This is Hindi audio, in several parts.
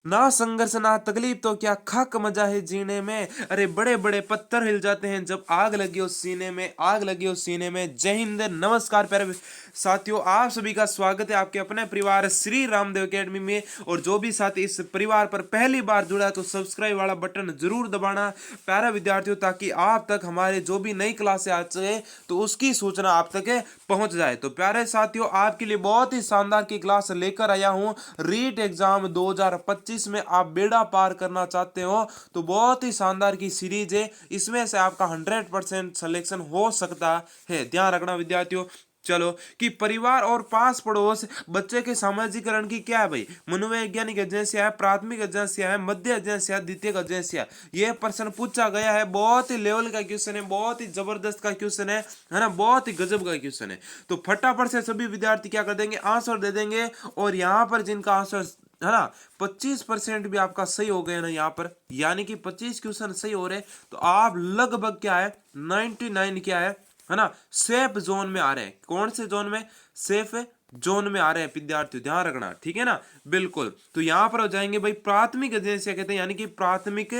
ना संघर्ष ना तकलीफ तो क्या खाक मजा है जीने में। अरे बड़े बड़े पत्थर हिल जाते हैं जब आग लगी हो सीने में, आग लगी हो सीने में। जय हिंद, नमस्कार प्यारे साथियों, आप सभी का स्वागत है आपके अपने परिवार श्री रामदेव एकेडमी में। और जो भी साथी इस परिवार पर पहली बार जुड़ा है तो सब्सक्राइब वाला बटन जरूर दबाना प्यारा विद्यार्थियों, ताकि आप तक हमारे जो भी नई क्लासे आ सके तो उसकी सूचना आप तक पहुंच जाए। तो प्यारे साथियों, आपके लिए बहुत ही शानदार की क्लास लेकर आया हूं। रीट एग्जाम 2025 में आप बेड़ा पार करना चाहते हो तो बहुत ही शानदार की सीरीज है, इसमें से आपका 100% सिलेक्शन हो सकता है। ध्यान रखना विद्यार्थियों। चलो कि परिवार और पास पड़ोस बच्चे के सामाजिकरण की क्या है भाई। मनोवैज्ञानिक अध्ययन से है, प्राथमिक अध्ययन से है, मध्य अध्ययन से है, द्वितीय अध्ययन से है। यह प्रश्न पूछा गया है, बहुत ही लेवल का क्वेश्चन है, बहुत ही जबरदस्त का क्वेश्चन है ना, बहुत ही गजब का क्वेश्चन है। तो फटाफट से सभी विद्यार्थी क्या कर देंगे, आंसर दे देंगे। और यहाँ पर जिनका आंसर है ना 25% भी आपका सही हो गया ना यहाँ पर, यानी कि 25 क्वेश्चन सही हो रहे, तो आप लगभग क्या है 99 क्या है ना, सेफ जोन में आ रहे हैं। कौन से जोन में, सेफ जोन में आ रहे हैं विद्यार्थियों, ध्यान रखना, ठीक है ना। बिल्कुल, तो यहां पर हो जाएंगे भाई प्राथमिक अध्ययन से कहते हैं, यानी कि प्राथमिक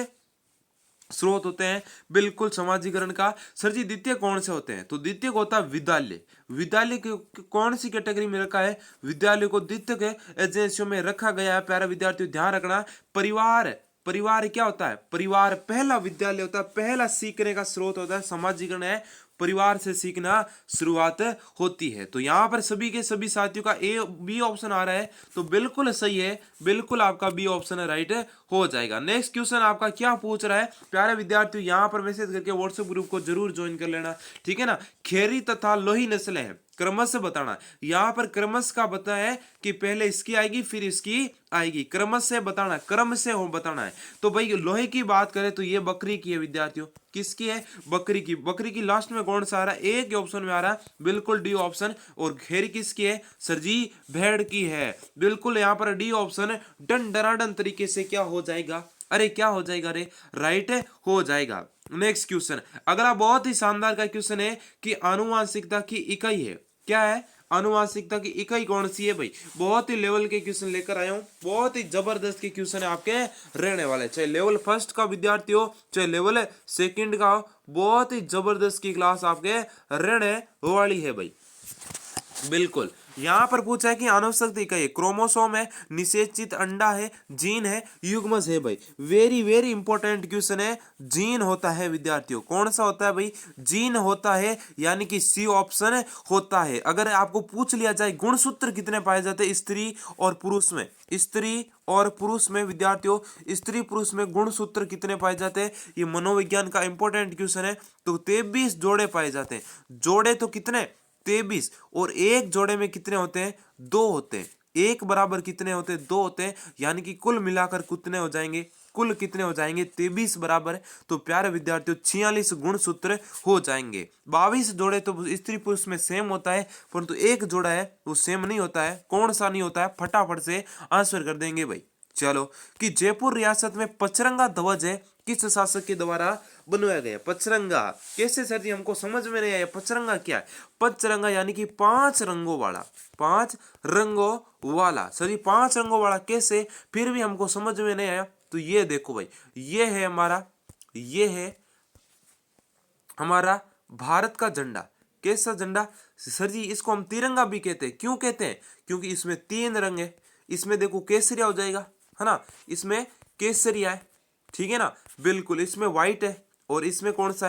स्रोत होते हैं बिल्कुल समाजीकरण का। सर जी द्वितीय कौन से होते हैं, तो द्वितीय होता है विद्यालय। विद्यालय कौन सी कैटेगरी में रखा है, विद्यालय को द्वितीय एजेंसियों में रखा गया है। प्यारा विद्यार्थियों ध्यान रखना। परिवार, परिवार क्या होता है, परिवार पहला विद्यालय होता है, पहला सीखने का स्रोत होता है। समाजीकरण है, परिवार से सीखना शुरुआत होती है। तो यहाँ पर सभी के सभी साथियों का ए बी ऑप्शन आ रहा है, तो बिल्कुल सही है, बिल्कुल आपका बी ऑप्शन राइट हो जाएगा। नेक्स्ट क्वेश्चन आपका क्या पूछ रहा है प्यारे विद्यार्थियों, यहाँ पर मैसेज करके व्हाट्सएप ग्रुप को जरूर ज्वाइन कर लेना, ठीक है ना। खेरी तथा लोही नस्लें हैं, क्रमश बताना। यहाँ पर क्रमश का बताया कि पहले इसकी आएगी फिर इसकी आएगी, क्रमश से बताना, क्रम से हो बताना है। तो भाई लोहे की बात करें तो ये बकरी की है विद्यार्थियों, किसकी है, बकरी की। बकरी की लास्ट में कौन सा आ रहा है, एक ही ऑप्शन में आ रहा है, बिल्कुल डी ऑप्शन। और घेरी किसकी है, सर जी भेड़ की है, बिल्कुल यहाँ पर डी ऑप्शन डन डराडन तरीके से क्या हो जाएगा, अरे क्या हो जाएगा, अरे राइट हो जाएगा। नेक्स्ट क्वेश्चन अगला बहुत ही शानदार का क्वेश्चन है कि आनुवंशिकता की इकाई है, क्या है, आनुवंशिकता की इकाई कौन सी है भाई। बहुत ही लेवल के क्वेश्चन लेकर आया हूं, बहुत ही जबरदस्त के क्वेश्चन आपके रहने वाले, चाहे लेवल फर्स्ट का विद्यार्थी हो चाहे लेवल सेकंड का हो, बहुत ही जबरदस्त की क्लास आपके रहने वाली है भाई। बिल्कुल, यहां पर पूछा है कि आनुवंशिक इकाई क्रोमोसोम है, निषेचित अंडा है, जीन है, युग्मज है भाई। वेरी वेरी इंपॉर्टेंट क्वेश्चन है, जीन होता है विद्यार्थियों, कौन सा होता है भाई, जीन होता है, यानी कि सी ऑप्शन होता है। अगर आपको पूछ लिया जाए गुणसूत्र कितने पाए जाते हैं स्त्री और पुरुष में, स्त्री और पुरुष में विद्यार्थियों, स्त्री पुरुष में गुणसूत्र कितने पाए जाते हैं, ये मनोविज्ञान का इंपॉर्टेंट क्वेश्चन है। तो 23 जोड़े पाए जाते हैं, जोड़े तो कितने 23, और एक जोड़े में कितने होते हैं, 2 होते हैं, एक बराबर कितने होते हैं, 2 होते हैं, यानी कि कुल मिलाकर कितने हो जाएंगे, कुल कितने हो जाएंगे 23 बराबर। तो प्यारे विद्यार्थियों 46 गुणसूत्र हो जाएंगे। 22 जोड़े तो स्त्री पुरुष में सेम होता है, परंतु एक जोड़ा है वो सेम नहीं होता है, कौन सा नहीं होता है, फटाफट से आंसर कर देंगे भाई। चलो कि जयपुर रियासत में पचरंगा ध्वज है किस शासक के द्वारा बनवाया गया। पचरंगा कैसे सर जी, हमको समझ में नहीं आया, पचरंगा क्या है। पचरंगा यानी कि 5 रंगों वाला, 5 रंगों वाला, सर जी 5 रंगों वाला कैसे, फिर भी हमको समझ में नहीं आया। तो ये देखो भाई, ये है हमारा, ये है हमारा भारत का झंडा। कैसा झंडा सर जी, इसको हम तिरंगा भी कहते हैं, क्यों कहते हैं, क्योंकि इसमें 3 रंग है। इसमें देखो केसरिया हो जाएगा, है ना, इसमें केसरिया है, ठीक है ना, बिल्कुल। इसमें व्हाइट है, और इसमें कौन सा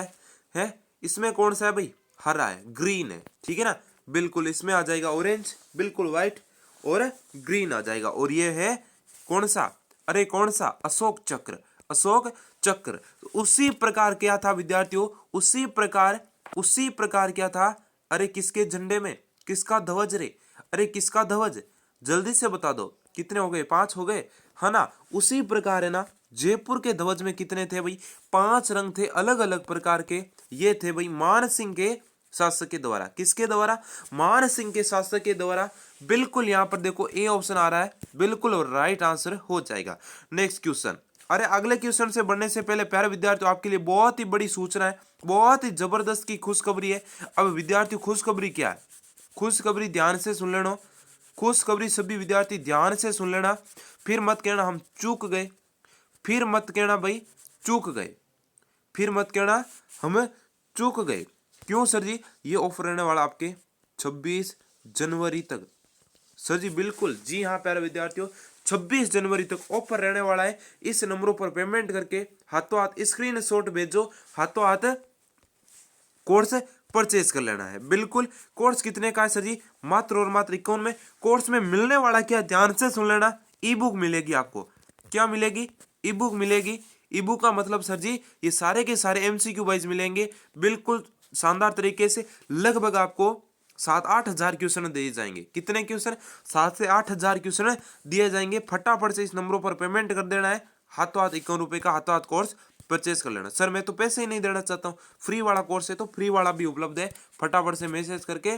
है इसमें कौन सा है भाई, हरा है, ग्रीन है, ठीक है ना, बिल्कुल। इसमें आ जाएगा ऑरेंज, बिल्कुल व्हाइट और ग्रीन आ जाएगा। और ये है कौन सा, अरे कौन सा, अशोक चक्र, अशोक चक्र। उसी प्रकार क्या था विद्यार्थियों, उसी प्रकार क्या था, अरे किसके झंडे में, किसका ध्वज रे, अरे किसका ध्वज, जल्दी से बता दो, कितने हो गए, 5 हो गए, है ना। उसी प्रकार है ना, जयपुर के ध्वज में कितने थे भाई, 5 रंग थे अलग अलग प्रकार के। ये थे भाई मान सिंह के शासक के द्वारा, किसके द्वारा, मान सिंह के शासक के द्वारा। बिल्कुल यहाँ पर देखो ए ऑप्शन आ रहा है, बिल्कुल राइट आंसर हो जाएगा। नेक्स्ट क्वेश्चन, अरे अगले क्वेश्चन से बढ़ने से पहले प्यारे विद्यार्थियों आपके लिए बहुत ही बड़ी सूचना है, बहुत ही जबरदस्त की खुशखबरी है। अब विद्यार्थियों खुशखबरी क्या है, खुशखबरी ध्यान से सुन लेना। खुशखबरी सभी विद्यार्थी ध्यान से सुन लेना, फिर मत कहना हम चूक गए, फिर मत कहना भाई चूक गए, फिर मत कहना हम चूक गए। क्यों सर जी? ये ऑफर रहने वाला आपके 26 जनवरी तक। सर जी बिल्कुल, जी हाँ प्यारे विद्यार्थियों, 26 जनवरी तक ऑफर रहने वाला है। इस नंबरों पर पेमेंट करके हाथों हाथ स्क्रीनशॉट भेजो, हाथों हाथ कोर्स परचेज कर लेना है। बिल्कुल, कोर्स कितने का है सर जी? मात्र और मात्र 51 में। कोर्स में मिलने वाला क्या, ध्यान से सुन लेना, ई बुक मिलेगी आपको। क्या मिलेगी? ई बुक मिलेगी। ई बुक का मतलब सर जी ये सारे के सारे एमसीक्यू वाइज मिलेंगे, बिल्कुल शानदार तरीके से। लगभग आपको 7-8 हजार क्वेश्चन दिए जाएंगे। कितने क्वेश्चन? 7 से 8 हजार क्वेश्चन दिए जाएंगे। फटाफट से इस नंबरों पर पेमेंट कर देना है, हाथों हाथ 51 रुपए का हाथों हाथ कोर्स परचेज कर लेना। सर मैं तो पैसे ही नहीं देना चाहता हूँ, फ्री वाला कोर्स है तो फ्री वाला भी उपलब्ध है। फटाफट से मैसेज करके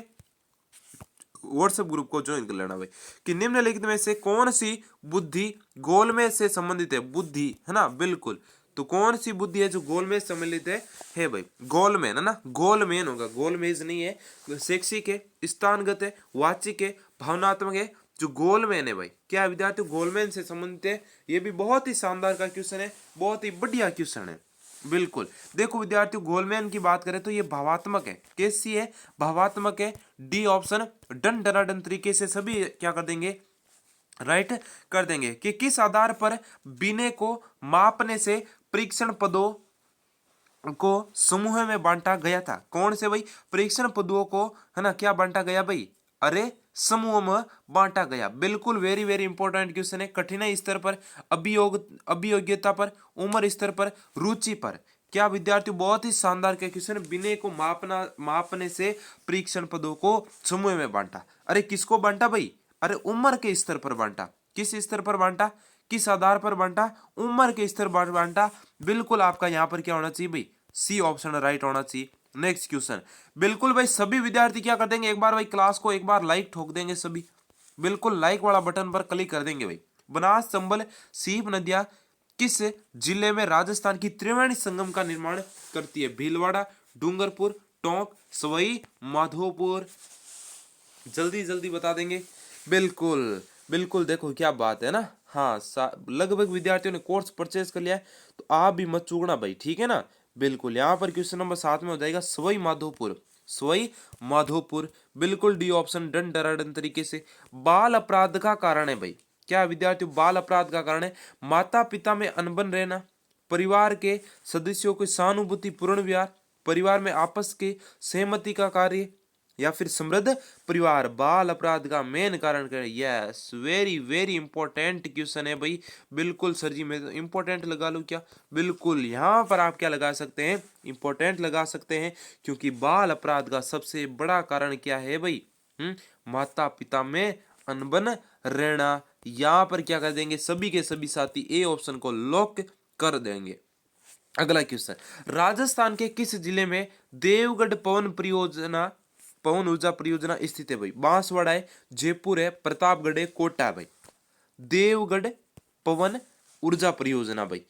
व्हाट्सएप ग्रुप को ज्वाइन कर लेना भाई। कि निम्नलिखित में से कौन सी बुद्धि गोलमेज से संबंधित है? बुद्धि है ना, बिल्कुल। तो कौन सी बुद्धि है जो गोलमेज से संबंधित है भाई? गोलमेन है ना, गोलमेन होगा, गोलमेज नहीं है। शैक्षिक है, स्थानगत है, वाचिक है, भावनात्मक है। जो गोलमेन है भाई, क्या विद्यार्थियों गोलमेन से संबंधित है? ये भी बहुत ही शानदार का क्वेश्चन है, बहुत ही बढ़िया क्वेश्चन है। बिल्कुल, देखो विद्यार्थियों गोलमैन की बात करें तो ये भावात्मक है। कैसी है? भावात्मक है। डी ऑप्शन डन डनाडन तरीके से सभी क्या कर देंगे, राइट कर देंगे। कि किस आधार पर बिने को मापने से परीक्षण पदों को समूह में बांटा गया था? कौन से भाई? परीक्षण पदों को है ना क्या बांटा गया भाई? अरे समूह में बांटा गया। बिल्कुल, वेरी वेरी इंपॉर्टेंट क्वेश्चन है। कठिनाई स्तर पर, अभियोग्यता पर, उम्र स्तर पर, रुचि पर। क्या विद्यार्थियों बहुत ही शानदार के क्वेश्चन। विनय को मापने से परीक्षण पदों को समूह में बांटा। अरे किसको बांटा भाई? अरे उम्र के स्तर पर बांटा। किस स्तर पर बांटा? किस आधार पर बांटा? उम्र के स्तर पर बांटा। बिल्कुल, आपका यहाँ पर क्या होना चाहिए भाई? सी ऑप्शन राइट होना चाहिए। Next question. बिल्कुल भाई, सभी विद्यार्थी क्या कर देंगे, एक बार भाई क्लास को एक बार लाइक ठोक देंगे सभी। बिल्कुल लाइक वाला बटन पर क्लिक कर देंगे भाई। बनास, चंबल, सीप नदियां किस जिले में राजस्थान की त्रिवेणी संगम का निर्माण करती है? भीलवाड़ा, डूंगरपुर, टोंक, सवाई माधोपुर। जल्दी जल्दी बता देंगे। बिल्कुल बिल्कुल, देखो क्या बात है ना। हाँ, लगभग विद्यार्थियों ने कोर्स परचेज कर लिया है, तो आप भी मत चूकना भाई, ठीक है ना। बिल्कुल, यहाँ पर क्वेश्चन नंबर 7 में हो जाएगा सवाई माधोपुर। सवाई माधोपुर, बिल्कुल डी ऑप्शन डन डराडन तरीके से। बाल अपराध का कारण है भाई। क्या विद्यार्थियों बाल अपराध का कारण है? माता पिता में अनबन रहना, परिवार के सदस्यों की सहानुभूति पूर्ण व्यवहार, परिवार में आपस के सहमति का कार्य, या फिर समृद्ध परिवार। बाल अपराध का मेन कारण क्या है? Yes, very very important question है भाई। बिल्कुल सर जी, मैं तो इंपॉर्टेंट लगा लूँ क्या? बिल्कुल, यहाँ पर आप क्या लगा सकते हैं? इंपॉर्टेंट लगा सकते हैं, क्योंकि बाल अपराध का सबसे बड़ा कारण क्या है भाई? माता पिता में अनबन रहना। यहाँ पर क्या कर देंगे, सभी के सभी साथी ए ऑप्शन को लॉक कर देंगे। अगला क्वेश्चन, राजस्थान के किस जिले में देवगढ़ पवन ऊर्जा परियोजना स्थित है भाई? बांसवाड़ा है, जयपुर है, प्रतापगढ़ है, कोटा है भाई। देवगढ़ पवन ऊर्जा परियोजना भाई,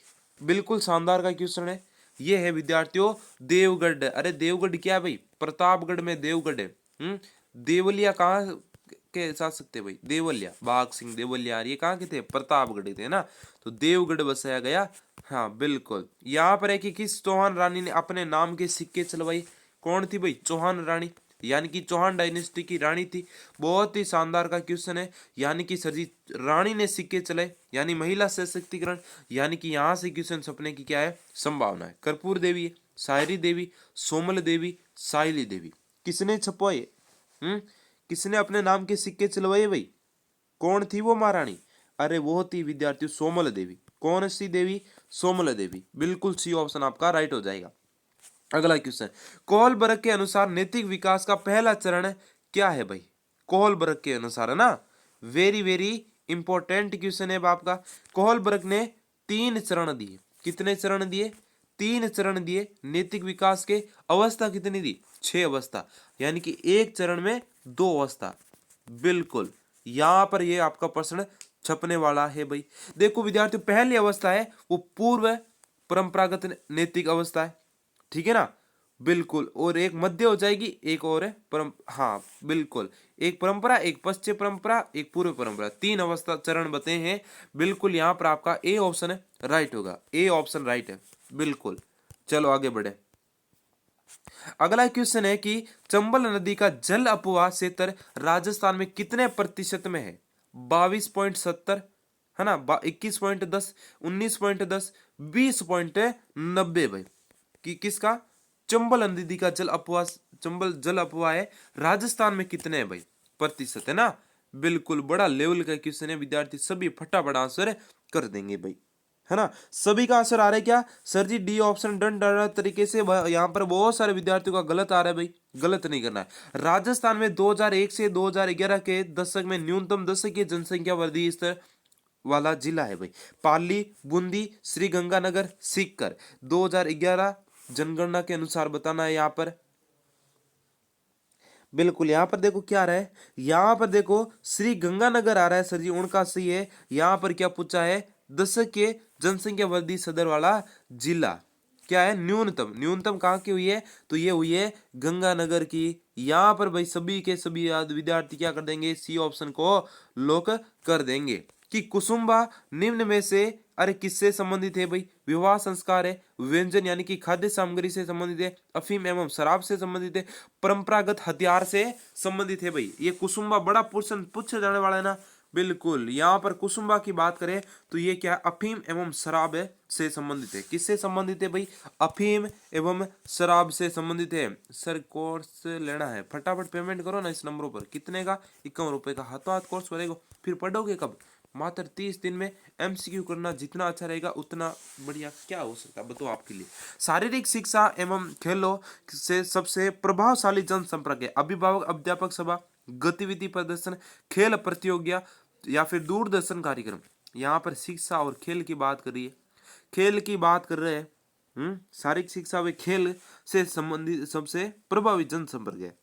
बिल्कुल शानदार का क्वेश्चन है। ये है विद्यार्थियों देवगढ़। अरे देवगढ़ क्या है भाई? प्रतापगढ़ में देवगढ़ है। देवलिया कहाँ के जा सकते भाई? देवलिया, बाघ सिंह देवलिया, ये कहाँ के थे? प्रतापगढ़ थे ना, तो देवगढ़ बसाया गया। हाँ बिल्कुल, यहाँ पर है कि किस चौहान रानी ने अपने नाम के सिक्के चलवाई? कौन थी भाई? चौहान रानी, यानी कि चौहान डायनेस्टी की रानी थी। बहुत ही शानदार का क्वेश्चन है। यानी कि सर जी रानी ने सिक्के चलाए, यानी महिला सशक्तिकरण। यानी कि यहाँ से क्वेश्चन छपने की क्या है? संभावना है। कर्पूर देवी है, सायरी देवी, सोमल देवी, साइली देवी। किसने छपवाए? किसने अपने नाम के सिक्के चलवाए भाई? कौन थी वो महारानी? अरे वो थी विद्यार्थियों सोमल देवी। कौन सी देवी? सोमल देवी। बिल्कुल सी ऑप्शन आपका राइट हो जाएगा। अगला क्वेश्चन, कोहलबर्ग के अनुसार नैतिक विकास का पहला चरण क्या है भाई? कोहलबर्ग के अनुसार है ना, वेरी वेरी इंपॉर्टेंट क्वेश्चन है आपका। कोहलबर्ग ने 3 चरण दिए। कितने चरण दिए? 3 चरण दिए। नैतिक विकास के अवस्था कितनी दी? 6 अवस्था, यानी कि एक चरण में 2 अवस्था। बिल्कुल, यहां पर ये आपका प्रश्न छपने वाला है भाई। देखो विद्यार्थियों, पहली अवस्था है वो पूर्व परंपरागत नैतिक अवस्था है, ठीक है ना। बिल्कुल, और एक मध्य हो जाएगी, एक और है हाँ बिल्कुल, एक परंपरा, एक पश्चिम परंपरा, एक पूर्व परंपरा, तीन अवस्था चरण बते हैं। बिल्कुल यहाँ पर आपका ए ऑप्शन है राइट होगा, ए ऑप्शन राइट है बिल्कुल। चलो आगे बढ़े। अगला क्वेश्चन है कि चंबल नदी का जल अपवाह क्षेत्र राजस्थान में कितने प्रतिशत में है? 22.70 है ना, 21.10, 19.10, 20.90 भाई। कि किसका? चंबल नदी का जल अपवाह, चंबल जल अपवाह है राजस्थान में कितने है भाई प्रतिशत, है ना। बिल्कुल बड़ा लेवल का क्वेश्चन है, विद्यार्थी सभी फटाफट आंसर कर देंगे भाई, है ना। सभी का आंसर आ रहा है क्या सर जी? डी ऑप्शन डन डन तरीके से। यहाँ पर बहुत सारे विद्यार्थियों का गलत आ रहा है भाई, गलत नहीं करना है। राजस्थान में 2001 से 2011 के दशक में न्यूनतम दशकीय जनसंख्या वृद्धि स्तर वाला जिला है भाई पाली, बूंदी, श्री गंगानगर, सीकर। 2011 जनगणना के अनुसार बताना है यहाँ पर। बिल्कुल यहाँ पर देखो क्या आ रहा है, यहाँ पर देखो श्री गंगानगर आ रहा है सर जी, उनका सही है। यहाँ पर क्या पूछा है? दशक के जनसंख्या वृद्धि सदर वाला जिला क्या है? न्यूनतम, न्यूनतम कहाँ की हुई है? तो ये हुई है गंगानगर की। यहाँ पर भाई सभी के सभी विद्यार्थी क्या कर देंगे? सी ऑप्शन को लॉक कर देंगे। कि कुसुम्बा निम्न में से अरे किससे संबंधित है भाई? विवाह संस्कार है, व्यंजन यानी कि खाद्य सामग्री से संबंधित है, अफीम एवं शराब से संबंधित है, परंपरागत हथियार से संबंधित है भाई। ये कुसुम्बा बड़ा क्वेश्चन पूछे जाने वाला है ना। बिल्कुल यहाँ पर कुसुम्बा की बात करें तो ये क्या है? अफीम एवं शराब से संबंधित है। किससे संबंधित है भाई? अफीम एवं शराब से संबंधित है। सर कोर्स लेना है, फटाफट पेमेंट करो ना इस नंबरों पर। कितने का? 51 रुपए का हाथों हाथ कोर्स करेगा। फिर पढ़ोगे कब? मात्र 30 दिन में एमसीक्यू करना जितना अच्छा रहेगा उतना बढ़िया क्या हो सकता है बताओ आपके लिए। शारीरिक शिक्षा एवं खेलों से सबसे प्रभावशाली जनसंपर्क है अभिभावक अध्यापक सभा, गतिविधि प्रदर्शन, खेल प्रतियोगिता या फिर दूरदर्शन कार्यक्रम। यहाँ पर शिक्षा और खेल की बात करिए, खेल की बात कर रहे हैं। शारीरिक शिक्षा व खेल से संबंधित सबसे प्रभावी जनसंपर्क है।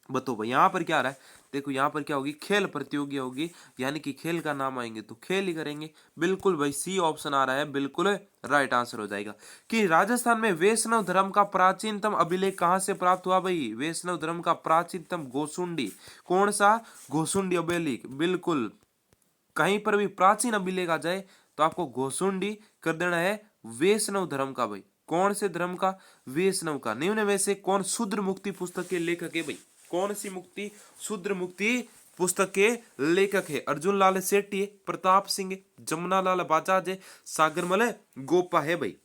बताओ भाई यहाँ पर क्या आ रहा है? देखो यहाँ पर क्या होगी? खेल प्रतियोगिता होगी, यानी कि खेल का नाम आएंगे तो खेल ही करेंगे। बिल्कुल भाई सी ऑप्शन आ रहा है, बिल्कुल राइट आंसर हो जाएगा। कि राजस्थान में वैष्णव धर्म का प्राचीनतम अभिलेख कहाँ से प्राप्त हुआ भाई? वैष्णव धर्म का प्राचीनतम गोसुंडी। कौन सा? गोसुंडी अभिलेख। बिल्कुल कहीं पर भी प्राचीन अभिलेख आ जाए तो आपको घोसुंडी कर देना है वैष्णव धर्म का भाई। कौन से धर्म का? वैष्णव का। निम्न में से कौन शूद्र मुक्ति पुस्तक के लेखक है भाई? कौन सी मुक्ति? शूद्र मुक्ति पुस्तक के लेखक है अर्जुन लाल सेठी, प्रताप सिंह, जमुना लाल बजाज, सागरमल गोपा है भाई।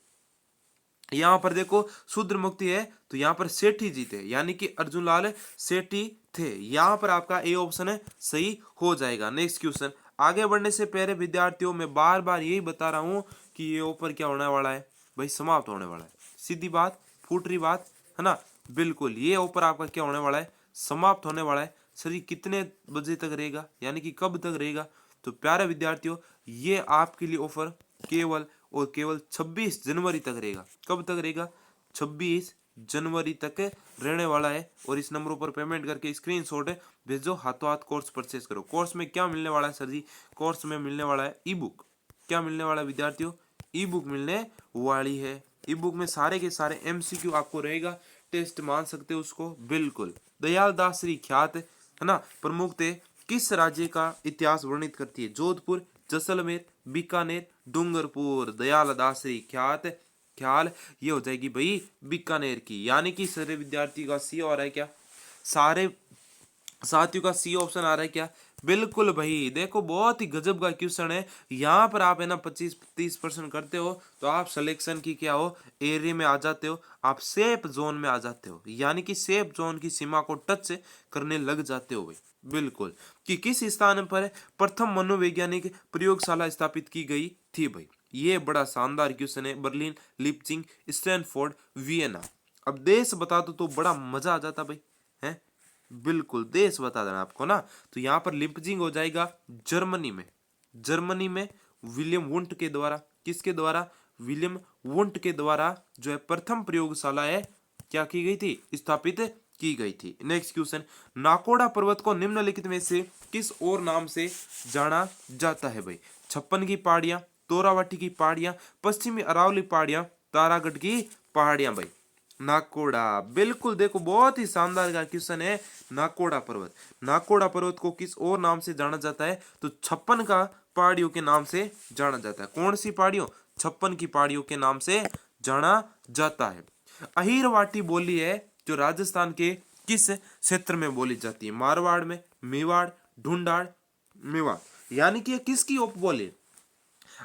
यहाँ पर देखो शूद्र मुक्ति है तो यहाँ पर सेठी जी थे, यानी कि अर्जुन लाल सेठी थे। यहाँ पर आपका ए ऑप्शन है सही हो जाएगा। Next question. आगे बढ़ने से पहले विद्यार्थियों में बार बार यही बता रहा हूं कि ये ऊपर क्या होने वाला है भाई? समाप्त होने वाला है। सीधी बात, फूट रही बात, है ना। बिल्कुल ये ऊपर आपका क्या होने वाला है? समाप्त होने वाला है। सर ये कितने बजे तक रहेगा, यानी कि कब तक रहेगा? तो प्यारे विद्यार्थियों ये आपके लिए ऑफर केवल और केवल 26 जनवरी तक रहेगा। कब तक रहेगा? 26 जनवरी तक रहने वाला है। और इस नंबरों पर पेमेंट करके स्क्रीनशॉट भेजो, हाथों हाथ कोर्स परचेज करो। कोर्स में क्या मिलने वाला है सर जी? कोर्स में मिलने वाला है ई बुक। क्या मिलने वाला है विद्यार्थियों? ई बुक मिलने वाली है। ई बुक में सारे के सारे एमसीक्यू आपको रहेगा, टेस्ट मान सकते हो उसको। बिल्कुल दयाल दास श्री ख्यात है ना प्रमुख थे, किस राज्य का इतिहास वर्णित करती है? जोधपुर, जैसलमेर, बीकानेर, डूंगरपुर। दयाल दास श्री ख्यात ख्याल ये हो जाएगी भाई बीकानेर की, यानी कि सारे विद्यार्थी का सी हो रहा है क्या? सारे साथियों का सी ऑप्शन आ रहा है क्या? बिल्कुल भाई देखो बहुत ही गजब का क्वेश्चन है। यहाँ पर आप है ना 25-30% करते हो तो आप सिलेक्शन की क्या हो? एरिया में आ जाते हो, आप सेफ जोन में आ जाते हो, यानी कि सेफ जोन की सीमा को टच करने लग जाते हो भाई। बिल्कुल कि किस स्थान पर प्रथम मनोवैज्ञानिक प्रयोगशाला स्थापित की गई थी भाई? ये बड़ा शानदार क्वेश्चन है। Berlin, Leipzig, Stanford, Vienna. अब देश बता दो तो बड़ा मजा आ जाता भाई, है। बिल्कुल देश बता देना आपको ना। तो यहाँ पर लिपजिंग हो जाएगा जर्मनी में। जर्मनी में विलियम वुंट के द्वारा, किसके द्वारा? विलियम वुंट के द्वारा जो है प्रथम प्रयोगशाला है क्या की गई थी? स्थापित की गई थी। Next question. नाकोड़ा पर्वत को निम्नलिखित में से किस और नाम से जाना जाता है भाई? छप्पन की पहाड़ियां, तोरावटी की पहाड़ियां, पश्चिमी अरावली पहाड़ियां, तारागढ़ की पहाड़ियां भाई। नाकोड़ा, बिल्कुल देखो बहुत ही शानदार का क्वेश्चन है। नाकोड़ा पर्वत, नाकोड़ा पर्वत को किस और नाम से जाना जाता है? तो 56 का पहाड़ियों के नाम से जाना जाता है। कौन सी पहाड़ियों? 56 की पहाड़ियों के नाम से जाना जाता है। अहीरवाटी बोली है जो राजस्थान के किस क्षेत्र में बोली जाती है? मारवाड़ में, मेवाड़, ढूंढाड़, मेवाड़, यानी कि किसकी उपबोली है?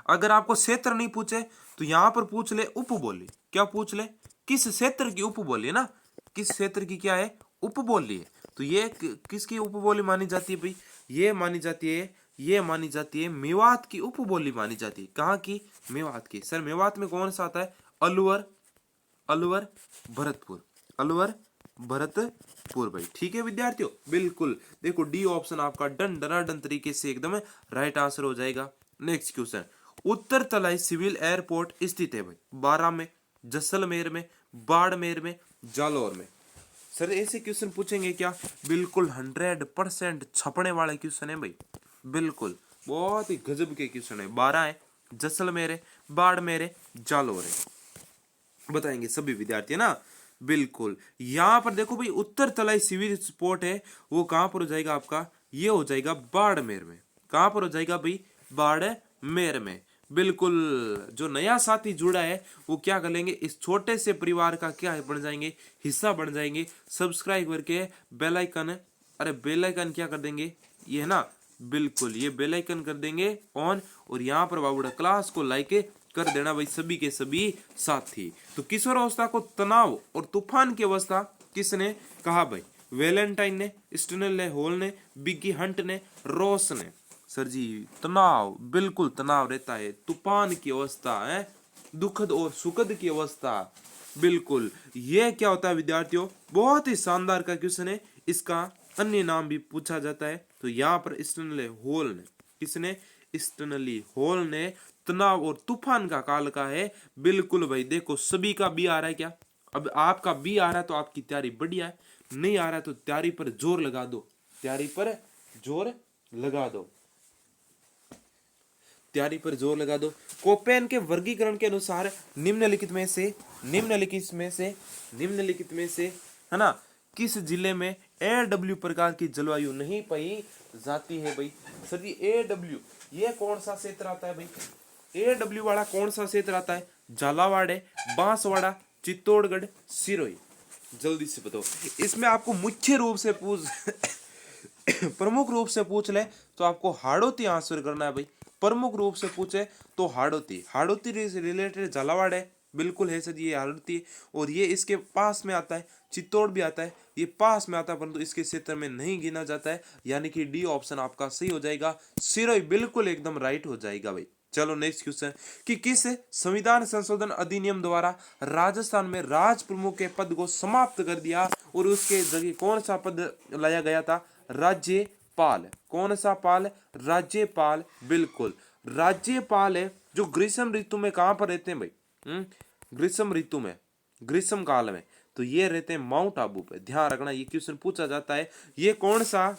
अगर आपको क्षेत्र नहीं पूछे तो यहां पर पूछ ले उपबोली। क्या पूछ ले? किस क्षेत्र की उपबोली है ना, किस क्षेत्र की क्या है? उपबोली है। तो ये किसकी उपबोली मानी जाती है भाई? ये मानी जाती है, ये मानी जाती है मेवात की उपबोली मानी जाती है। कहाँ की? मेवात की। सर मेवात में कौन सा आता है? अलवर, अलवर, भरतपुर, अलवर, भरतपुर भाई। ठीक है विद्यार्थियों, बिल्कुल देखो डी ऑप्शन आपका डन डनाडन तरीके से एकदम राइट आंसर हो जाएगा। नेक्स्ट क्वेश्चन, उत्तर तलाई सिविल एयरपोर्ट स्थित है भाई? बारां में, जैसलमेर में, बाड़मेर में, जालौर में। सर ऐसे क्वेश्चन पूछेंगे क्या? बिल्कुल 100% छपने वाले क्वेश्चन है भाई, बिल्कुल बहुत ही गजब के क्वेश्चन है। बारां है, जैसलमेर है, बाड़मेर है, जालौर है, बताएंगे सभी विद्यार्थी ना। बिल्कुल यहां पर देखो भाई उत्तर तलाई सिविल स्पोर्ट है, वो कहां पर हो जाएगा आपका? ये हो जाएगा बाड़मेर में। कहां पर हो जाएगा भाई? बाड़मेर में। बिल्कुल जो नया साथी जुड़ा है वो क्या कर लेंगे? इस छोटे से परिवार का क्या बन जाएंगे? हिस्सा बन जाएंगे। सब्सक्राइब करके बेल आइकन, अरे बेल आइकन क्या कर देंगे? ये है ना, बिल्कुल ये बेल आइकन कर देंगे ऑन, और यहाँ पर बाबूड़ा क्लास को लाइक कर देना भाई सभी के सभी साथी। तो किशोर अवस्था को तनाव और तूफान की अवस्था किसने कहा भाई? वैलेंटाइन ने, स्टनल ने, हॉल ने, बिग्गी हंट ने, रॉस ने। सर जी तनाव, बिल्कुल तनाव रहता है, तूफान की अवस्था है, दुखद और सुखद की अवस्था। बिल्कुल ये क्या होता है विद्यार्थियों? बहुत ही शानदार का क्वेश्चन है, इसका अन्य नाम भी पूछा जाता है। तो यहाँ पर स्टनले हॉल ने, किसने? स्टनली हॉल ने तनाव और तूफान का काल का है। बिल्कुल भाई देखो सभी का बी आ रहा है क्या? अब आपका बी आ रहा है तो आपकी तैयारी बढ़िया है, नहीं आ रहा है तो तैयारी पर जोर लगा दो, तैयारी पर जोर लगा दो, तैयारी पर जोर लगा दो। कोपेन के वर्गीकरण के अनुसार निम्नलिखित में से, निम्नलिखित में से, निम्नलिखित में से है ना किस जिले में एडब्ल्यू प्रकार की जलवायु नहीं पाई जाती है भाई? सर जी एडब्ल्यू ये कौन सा क्षेत्र आता है भाई? एडब्ल्यू वाला कौन सा क्षेत्र आता है? झालावाड़ है, बांसवाड़ा, चित्तौड़गढ़, सिरोही। जल्दी से बताओ। इसमें आपको मुख्य रूप से पूछ प्रमुख रूप से पूछ ले तो आपको हाड़ौती आंसर करना है भाई। प्रमुख रूप से पूछे तो हाड़ौती, हाड़ौती से रिलेटेड झालावाड़ है, बिल्कुल है सर ये हाड़ौती। और ये इसके पास में आता है, चित्तौड़ भी आता है, ये पास में आता है परंतु इसके क्षेत्र में नहीं गिना जाता है, यानी कि डी ऑप्शन आपका सही हो जाएगा। सिरोही बिल्कुल एकदम राइट हो जाएगा भाई। चलो नेक्स्ट क्वेश्चन, कि किस संविधान संशोधन अधिनियम द्वारा राजस्थान में राज प्रमुख के पद को समाप्त कर दिया और उसके जगह कौन सा पद लाया गया था? राज्यपाल। कौन सा पाल? राज्यपाल। बिल्कुल राज्यपाल है जो ग्रीष्म ऋतु में कहां पर रहते हैं भाई? ग्रीष्म ऋतु में, ग्रीष्म काल में, तो ये रहते हैं माउंट आबू पे। ध्यान रखना ये क्वेश्चन पूछा जाता है। ये कौन सा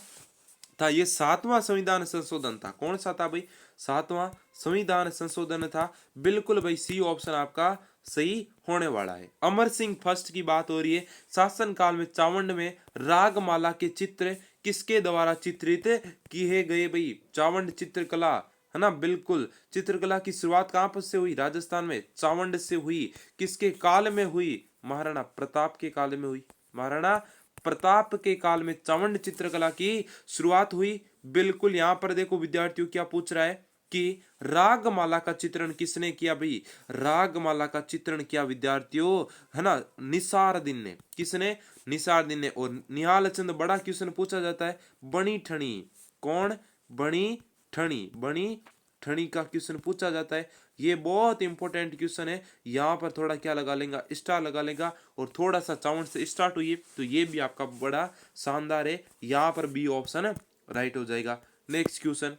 था? ये 7वां संविधान संशोधन था। कौन सा था भाई? 7वां संविधान संशोधन था। बिल्कुल भाई सी ऑप्शन आपका सही होने वाला है। अमर सिंह फर्स्ट की बात हो रही है। शासन काल में चावंड में रागमाला के चित्र किसके द्वारा चित्रित किए गए भाई? चावंड चित्रकला है ना, बिल्कुल चित्रकला की शुरुआत कहां पर से हुई? राजस्थान में चावंड से हुई। किसके काल में हुई? महाराणा प्रताप के काल में हुई। महाराणा प्रताप के काल में चावंड चित्रकला की शुरुआत हुई। बिल्कुल यहां पर देखो विद्यार्थियों क्या पूछ रहा है कि रागमाला का चित्रण किसने किया भाई? रागमाला का चित्रण किया विद्यार्थियों है ना निसारदीन ने। किसने? निसारदीन ने। और निहाल चंद बड़ा क्वेश्चन पूछा जाता है, बनी ठणी। कौन? बनी ठणी। बनी ठणी का क्वेश्चन पूछा जाता है। ये बहुत इंपॉर्टेंट क्वेश्चन है। यहाँ पर थोड़ा क्या लगा लेगा? स्टार लगा लेगा। और थोड़ा सा चावंड से स्टार्ट हुई तो ये भी आपका बड़ा शानदार है। यहाँ पर बी ऑप्शन राइट हो जाएगा। नेक्स्ट क्वेश्चन,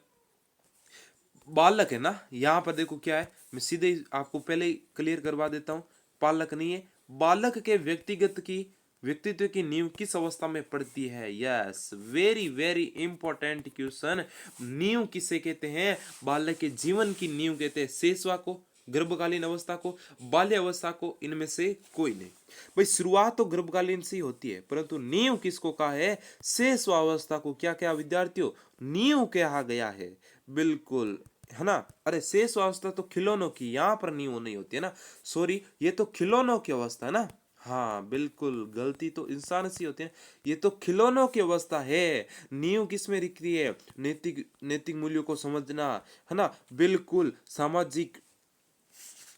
बालक है ना, यहाँ पर देखो क्या है, मैं सीधे आपको पहले ही क्लियर करवा देता हूँ। बालक नहीं है, बालक के व्यक्तित्व की नींव किस अवस्था में पड़ती है? Yes very very important question. नींव किसे कहते हैं? बालक के जीवन की नींव कहते हैं शेषवा को, गर्भकालीन अवस्था को, बाल्य अवस्था को, इनमें से कोई नहीं। भाई शुरुआत तो गर्भकालीन से ही होती है, परंतु नींव किसको कहा है? शेष अवस्था को क्या क्या विद्यार्थियों? नींव कहा गया है। बिल्कुल, है ना। अरे शेष अवस्था तो खिलौनों की, यहाँ पर नींव नहीं होती है ना, सॉरी, ये तो खिलौनों की अवस्था है ना। हाँ बिल्कुल, गलती तो इंसान से होती है, ये तो खिलौनों की अवस्था है। नींव किस में दिखती है? नैतिक नैतिक मूल्यों को समझना, है ना, बिल्कुल, सामाजिक,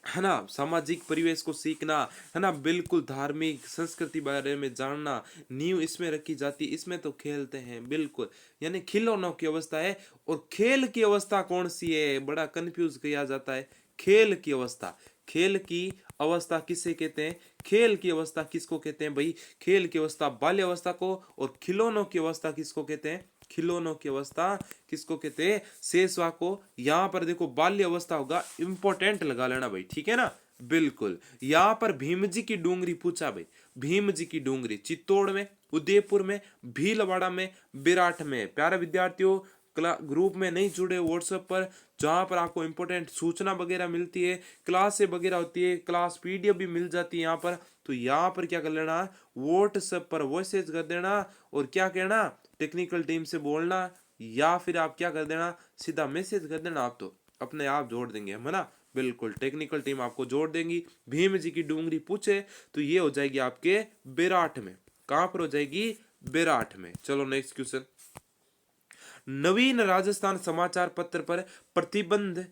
है ना, सामाजिक परिवेश को सीखना, है ना, बिल्कुल, धार्मिक संस्कृति बारे में जानना, नींव इसमें रखी जाती है, इसमें तो खेलते हैं, बिल्कुल, यानी खिलौनों की अवस्था है। और खेल की अवस्था कौन सी है? बड़ा कंफ्यूज किया जाता है। खेल की अवस्था, खेल की अवस्था किसे कहते हैं? खेल की अवस्था किसको कहते हैं भाई? खेल की अवस्था बाल्य अवस्था को, और खिलौनों की अवस्था किसको कहते हैं? खिलौनों की अवस्था किसको कहते हैं? शेषवा को। यहाँ पर देखो बाल्य अवस्था होगा, इंपॉर्टेंट लगा लेना भाई, ठीक है ना। बिल्कुल, यहाँ पर भीम जी की डूंगरी पूछा भाई, भीम जी की डूंगरी चित्तौड़ में, उदयपुर में, भीलवाड़ा में, विराट में। प्यारे विद्यार्थियों, ग्रुप में नहीं जुड़े व्हाट्सएप पर, जहां पर आपको इंपॉर्टेंट सूचना वगैरह मिलती है, क्लासें वगैरह होती है, क्लास पीडीएफ भी मिल जाती है यहाँ पर, तो यहाँ पर क्या कर लेना? व्हाट्सएप पर वॉइसेज कर देना, और क्या कहना? टेक्निकल टीम से बोलना, या फिर आप क्या कर देना? सीधा मैसेज कर देना, आप तो अपने आप जोड़ देंगे हम, है ना। बिल्कुल, टेक्निकल टीम आपको जोड़ देंगी। भीम जी की डूंगरी पूछे तो ये हो जाएगी आपके बेराट में। कहां पर हो जाएगी? बेराट में। चलो नेक्स्ट क्वेश्चन। नवीन राजस्थान समाचार पत्र पर प्रतिबंध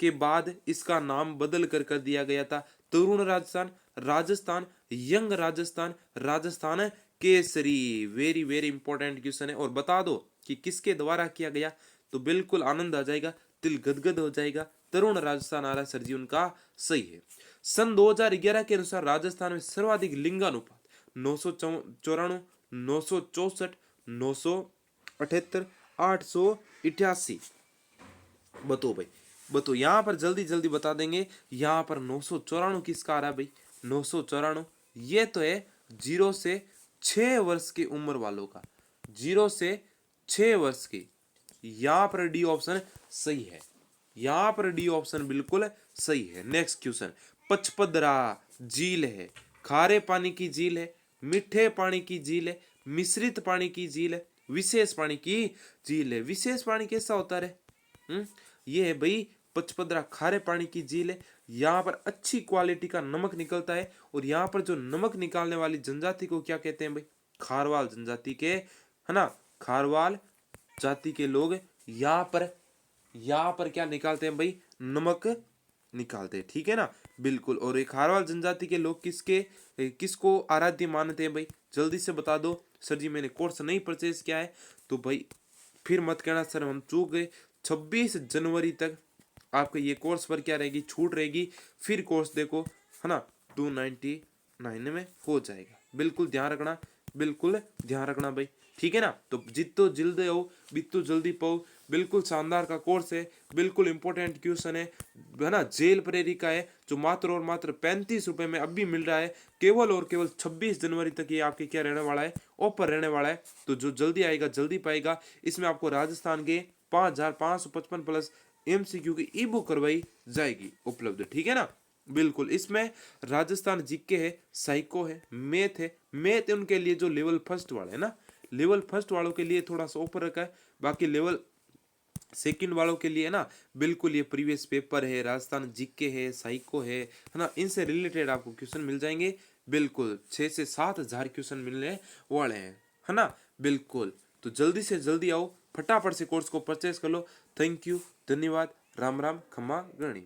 के बाद इसका नाम बदल कर दिया गया था Tarun Rajasthan, Rajasthan, young Rajasthan, Rajasthan Kesari. Very very important question है, और बता दो कि किसके द्वारा किया गया, तो बिल्कुल आनंद आ जाएगा, दिल गदगद हो जाएगा। तरुण राजस्थान आ रहा है सर जी, उनका सही है। सन 2011 के अनुसार राजस्थान में सर्वाधिक लिंगानुपात 994, 964, 978, 888। बताओ भाई, बताओ, यहाँ पर जल्दी जल्दी बता देंगे। यहाँ पर 994 किसका आ रहा है भाई? 994 ये तो है 0 से 6 वर्ष की उम्र वालों का, 0 से 6 वर्ष की। यहाँ पर डी ऑप्शन सही है, यहाँ पर डी ऑप्शन बिल्कुल सही है। Next question. पचपदरा झील है, खारे पानी की झील है, मीठे पानी की झील है, मिश्रित पानी की झील है, विशेष पानी की झील है। विशेष पानी कैसा होता है? ये है भाई पचपदरा खारे पानी की झील है। यहाँ पर अच्छी क्वालिटी का नमक निकलता है, और यहाँ पर जो नमक निकालने वाली जनजाति को क्या कहते हैं भाई? खारवाल जनजाति के, है ना, खारवाल जाति के लोग यहाँ पर क्या निकालते हैं भाई? नमक निकालते हैं, ठीक है ना। बिल्कुल, और एक खारवाल जनजाति के लोग किसको आराध्य मानते हैं भाई? जल्दी से बता दो। सर जी मैंने कोर्स नहीं परचेज किया है, तो भाई फिर मत कहना सर हम चूक गए। 26 जनवरी तक आपका ये कोर्स पर क्या रहेगी? छूट रहेगी। फिर कोर्स देखो, है ना, 299 में हो जाएगा। बिल्कुल ध्यान रखना, बिल्कुल ध्यान रखना भाई, ठीक है ना। तो जितो जल्दी आओ बितो जल्दी पाओ। बिल्कुल शानदार का कोर्स है, बिल्कुल इंपॉर्टेंट क्वेश्चन है ना। जेल प्रेरिका है जो मात्र और मात्र 35 रुपए में अभी मिल रहा है, केवल और केवल 26 जनवरी तक ये आपके क्या रहने वाला है? ऑफर रहने वाला है। तो जो जल्दी आएगा जल्दी पाएगा। इसमें आपको राजस्थान के 5555 प्लस एमसीक्यू की ई बुक करवाई जाएगी उपलब्ध, ठीक है ना। बिल्कुल, इसमें राजस्थान जीके है, साइको है, मैथ है। मैथ उनके लिए जो लेवल फर्स्ट वाले है ना, लेवल फर्स्ट वालों के लिए थोड़ा सा ऊपर रखा है, बाकी लेवल सेकंड वालों के लिए ना बिल्कुल ये प्रीवियस पेपर है, राजस्थान जीके है, साइको है ना, इनसे रिलेटेड आपको क्वेश्चन मिल जाएंगे। बिल्कुल 6 से 7 हजार क्वेश्चन मिलने वाले हैं, है ना। बिल्कुल, तो जल्दी से जल्दी आओ, फटाफट से कोर्स को परचेज कर लो। थैंक यू, धन्यवाद, राम राम, खमा गणी।